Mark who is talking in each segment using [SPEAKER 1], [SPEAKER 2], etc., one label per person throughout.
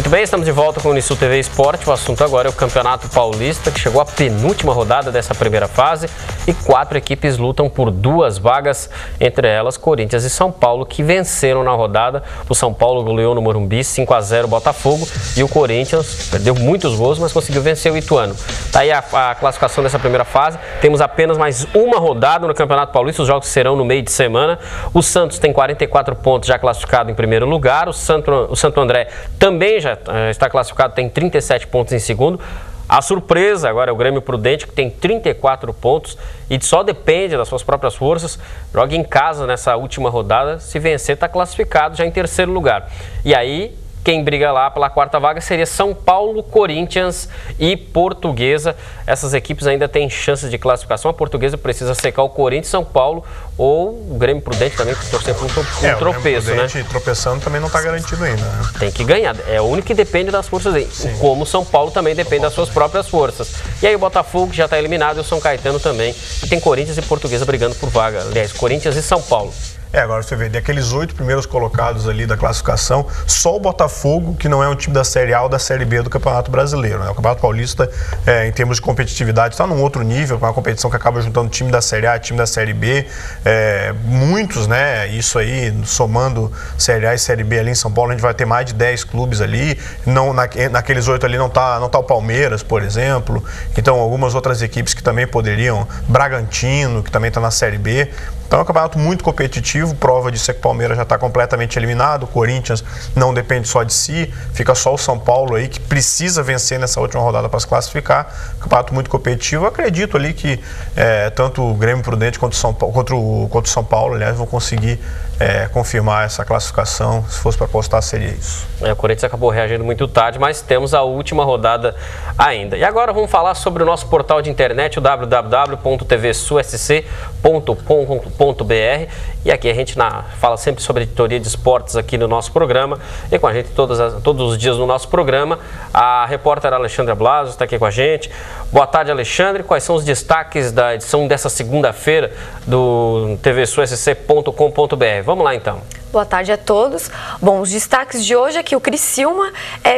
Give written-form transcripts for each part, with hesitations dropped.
[SPEAKER 1] Muito bem, estamos de volta com o Unisul TV Esporte. O assunto agora é o Campeonato Paulista, que chegou à penúltima rodada dessa primeira fase e 4 equipes lutam por 2 vagas, entre elas Corinthians e São Paulo, que venceram na rodada. O São Paulo goleou no Morumbi 5-0 o Botafogo e o Corinthians perdeu muitos gols, mas conseguiu vencer o Ituano. Tá aí a classificação dessa primeira fase. Temos apenas mais uma rodada no Campeonato Paulista, os jogos serão no meio de semana. O Santos tem 44 pontos, já classificado em primeiro lugar. O Santo André também já está classificado, tem 37 pontos em segundo. A surpresa agora é o Grêmio Prudente, que tem 34 pontos e só depende das suas próprias forças. Joga em casa nessa última rodada, se vencer está classificado já em terceiro lugar. E aí, quem briga lá pela 4ª vaga seria São Paulo, Corinthians e Portuguesa. Essas equipes ainda têm chances de classificação. A Portuguesa precisa secar o Corinthians, São Paulo ou o Grêmio Prudente também, que torcer por um tropeço, né?
[SPEAKER 2] Tropeçando também não está garantido ainda, né?
[SPEAKER 1] Tem que ganhar. É o único que depende das forças dele. Sim. Como o São Paulo também depende das suas próprias forças. E aí o Botafogo já está eliminado e o São Caetano também. E tem Corinthians e Portuguesa brigando por vaga. Aliás, Corinthians e São Paulo.
[SPEAKER 2] Agora você vê, daqueles 8 primeiros colocados ali da classificação, só o Botafogo, que não é um time da Série A ou da Série B do Campeonato Brasileiro, né? O Campeonato Paulista, em termos de competitividade, está num outro nível, uma competição que acaba juntando time da Série A e time da Série B. Muitos, né? Isso aí, somando Série A e Série B ali em São Paulo, a gente vai ter mais de 10 clubes ali. Não, naqueles 8 ali não tá o Palmeiras, por exemplo. Então, algumas outras equipes que também poderiam, Bragantino, que também está na Série B. Então é um campeonato muito competitivo, prova disso é que o Palmeiras já está completamente eliminado, o Corinthians não depende só de si, fica só o São Paulo aí que precisa vencer nessa última rodada para se classificar. Campeonato muito competitivo, eu acredito ali que tanto o Grêmio Prudente quanto o São Paulo, aliás, vão conseguir confirmar essa classificação. Se fosse para apostar, seria isso.
[SPEAKER 1] O Corinthians acabou reagindo muito tarde, mas temos a última rodada ainda. E agora vamos falar sobre o nosso portal de internet, o www.tvsulsc.com.br. E aqui a gente fala sempre sobre editoria de esportes aqui no nosso programa. E com a gente todos os dias no nosso programa, a repórter Alexandra Blasos está aqui com a gente. Boa tarde, Alexandre. Quais são os destaques da edição dessa segunda-feira do tvsulsc.com.br? Vamos lá então.
[SPEAKER 3] Boa tarde a todos. Bom, os destaques de hoje é que o Criciúma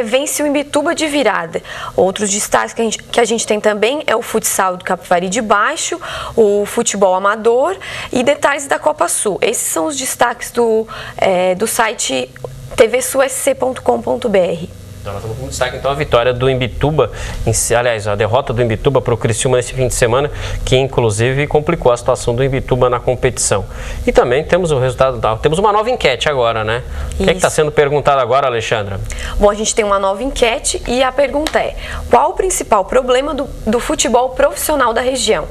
[SPEAKER 3] vence o Imbituba de virada. Outros destaques que a gente tem também é o futsal do Capivari de Baixo, o futebol amador e detalhes da Copa Sul. Esses são os destaques do site tvsulsc.com.br.
[SPEAKER 1] Então, nós vamos com destaque então a vitória do Imbituba, aliás, a derrota do Imbituba para o Criciúma nesse fim de semana, que inclusive complicou a situação do Imbituba na competição. E também temos o resultado, temos uma nova enquete agora, né? O que está sendo perguntado agora, Alexandra?
[SPEAKER 3] Bom, a gente tem uma nova enquete e a pergunta é: qual o principal problema do futebol profissional da região?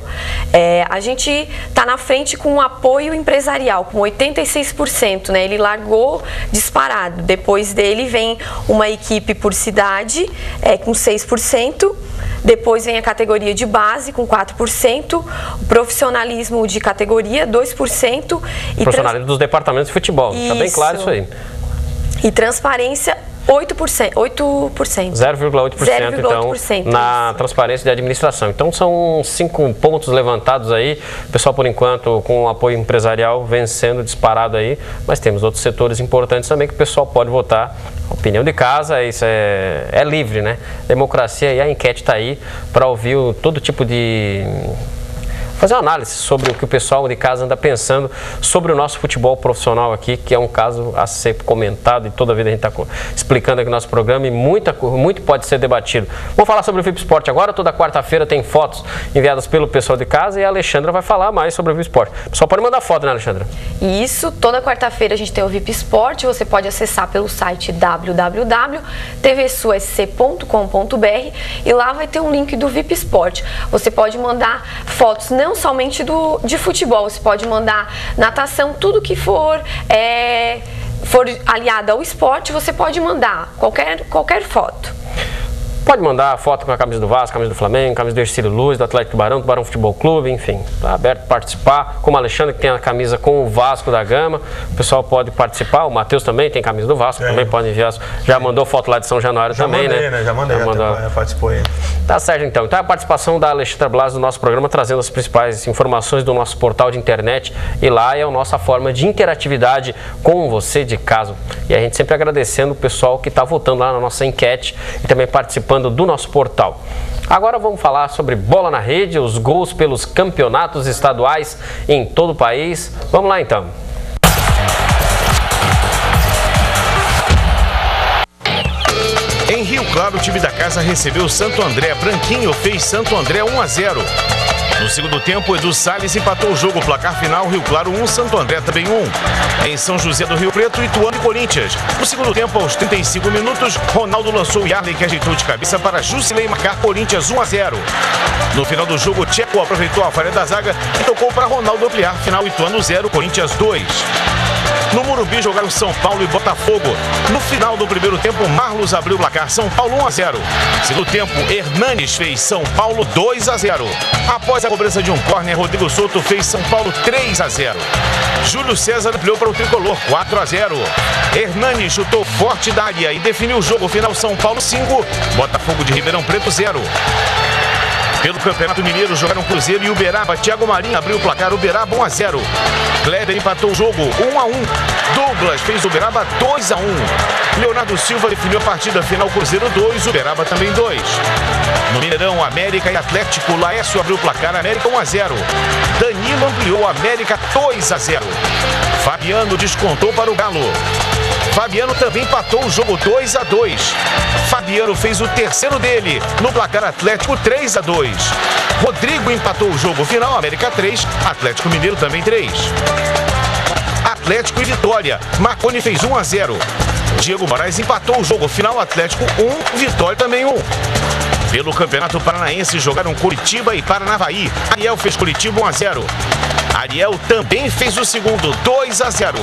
[SPEAKER 3] A gente está na frente com um apoio empresarial, com 86%, né? Ele largou disparado. Depois dele vem uma equipe por cidade, com 6%. Depois vem a categoria de base, com 4%. O profissionalismo de categoria, 2%.
[SPEAKER 1] Profissionalismo dos departamentos de futebol. Está bem claro isso aí.
[SPEAKER 3] E transparência, 8%.
[SPEAKER 1] 0,8% então na transparência de administração. Então são 5 pontos levantados aí. O pessoal, por enquanto, com o apoio empresarial vencendo disparado aí, mas temos outros setores importantes também que o pessoal pode votar. Opinião de casa, isso é livre, né? Democracia, e a enquete está aí para ouvir todo tipo de... fazer uma análise sobre o que o pessoal de casa anda pensando sobre o nosso futebol profissional aqui, que é um caso a ser comentado e toda a vida a gente está explicando aqui no nosso programa e muito pode ser debatido. Vamos falar sobre o VIP Sport agora. Toda quarta-feira tem fotos enviadas pelo pessoal de casa e a Alexandra vai falar mais sobre o VIP Sport. O pessoal pode mandar foto, né, Alexandra?
[SPEAKER 3] Isso, toda quarta-feira a gente tem o VIP Sport. Você pode acessar pelo site www.tvsulsc.com.br e lá vai ter um link do VIP Sport. Você pode mandar fotos não somente de futebol, você pode mandar natação, tudo que for aliado ao esporte, você pode mandar qualquer foto.
[SPEAKER 1] Pode mandar foto com a camisa do Vasco, camisa do Flamengo, camisa do Ercílio Luz, do Atlético do Barão Futebol Clube, enfim. Está aberto para participar. Como o Alexandre, que tem a camisa com o Vasco da Gama, o pessoal pode participar. O Matheus também tem camisa do Vasco, também pode enviar. Já mandou foto lá de São Januário também, né?
[SPEAKER 2] Já mandei, já participou aí.
[SPEAKER 1] Tá certo, então. Então, a participação da Alexandra Blas no nosso programa, trazendo as principais informações do nosso portal de internet. E lá é a nossa forma de interatividade com você de casa. E a gente sempre agradecendo o pessoal que está votando lá na nossa enquete e também participando do nosso portal. Agora vamos falar sobre bola na rede, os gols pelos campeonatos estaduais em todo o país. Vamos lá então.
[SPEAKER 4] Em Rio Claro, o time da casa recebeu o Santo André. Branquinho fez Santo André 1-0. No segundo tempo, Edu Salles empatou o jogo. Placar final, Rio Claro 1, Santo André também 1. Em São José do Rio Preto, Ituano e Corinthians. No segundo tempo, aos 35 minutos, Ronaldo lançou o Yarley, que ajeitou de cabeça para Jusilei marcar Corinthians 1-0. No final do jogo, Tcheco aproveitou a falha da zaga e tocou para Ronaldo ampliar. Final, Ituano 0, Corinthians 2. No Morumbi jogaram São Paulo e Botafogo. No final do primeiro tempo, Marlos abriu o placar, São Paulo 1-0. Segundo tempo, Hernanes fez São Paulo 2-0. Após a cobrança de um córner, Rodrigo Souto fez São Paulo 3-0. Júlio César ampliou para o tricolor 4-0. Hernanes chutou forte da área e definiu o jogo. Final, São Paulo 5, Botafogo de Ribeirão Preto 0. Pelo Campeonato Mineiro jogaram Cruzeiro e Uberaba. Thiago Marinho abriu o placar, Uberaba 1-0. Kleber empatou o jogo 1-1. Douglas fez Uberaba 2-1. Leonardo Silva definiu a partida. Final, Cruzeiro 2, Uberaba também 2. No Mineirão, América e Atlético. Laércio abriu o placar, América 1-0. Danilo ampliou, América 2-0. Fabiano descontou para o Galo. Fabiano também empatou o jogo 2-2. Fabiano fez o terceiro dele no placar, Atlético 3-2. Rodrigo empatou o jogo final, América 3, Atlético Mineiro também 3. Atlético e Vitória, Marconi fez 1-0. Diego Moraes empatou o jogo final, Atlético 1, Vitória também 1. Pelo Campeonato Paranaense jogaram Curitiba e Paranavaí. Ariel fez Curitiba 1-0. Ariel também fez o segundo, 2-0.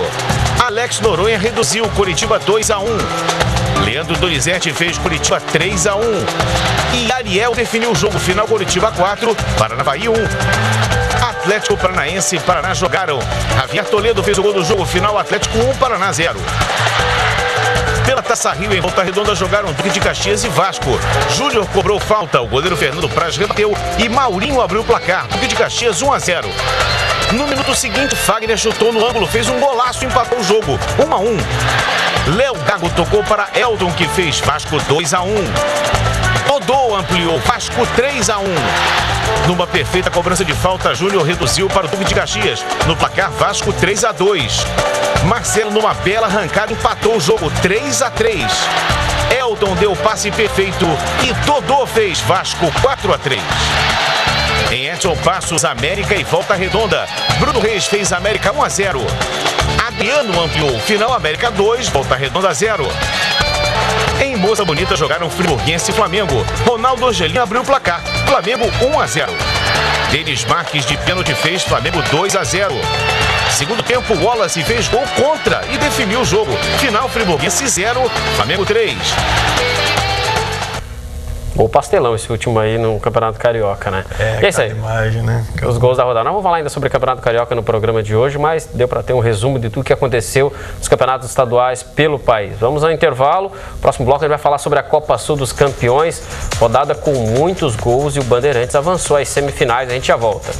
[SPEAKER 4] Alex Noronha reduziu, Curitiba 2-1. Leandro Donizete fez Curitiba 3-1. E Ariel definiu o jogo final, Curitiba 4, Paranavaí 1. Atlético Paranaense e Paraná jogaram. Javier Toledo fez o gol do jogo final, Atlético 1, Paraná 0. Pela Taça Rio, em Volta Redonda, jogaram Duque de Caxias e Vasco. Júnior cobrou falta, o goleiro Fernando Praz rebateu e Maurinho abriu o placar. Duque de Caxias 1-0. No minuto seguinte, Fagner chutou no ângulo, fez um golaço e empatou o jogo, 1-1. Léo Gago tocou para Eldon, que fez Vasco 2-1. Dodô ampliou, Vasco 3-1. Numa perfeita cobrança de falta, Júnior reduziu para o Duque de Caxias. No placar, Vasco 3-2. Marcelo, numa bela arrancada, empatou o jogo 3-3. Eldon deu o passe perfeito e Dodô fez Vasco 4-3. Em Edson Passos, América e Volta Redonda. Bruno Reis fez América 1-0. Adriano ampliou, final, América 2, Volta Redonda 0. Em Moça Bonita jogaram Friburguense e Flamengo. Ronaldo Angelino abriu o placar, Flamengo 1-0. Denis Marques de pênalti fez Flamengo 2-0. Segundo tempo, Wallace fez gol contra e definiu o jogo. Final, Friburguense 0, Flamengo 3.
[SPEAKER 1] Gol pastelão esse último aí no Campeonato Carioca, né? É isso aí.
[SPEAKER 2] Imagem, né?
[SPEAKER 1] Os gols da rodada. Não vamos falar ainda sobre o Campeonato Carioca no programa de hoje, mas deu para ter um resumo de tudo que aconteceu nos campeonatos estaduais pelo país. Vamos ao intervalo. Próximo bloco a gente vai falar sobre a Copa Sul dos Campeões, rodada com muitos gols e o Bandeirantes avançou às semifinais. A gente já volta.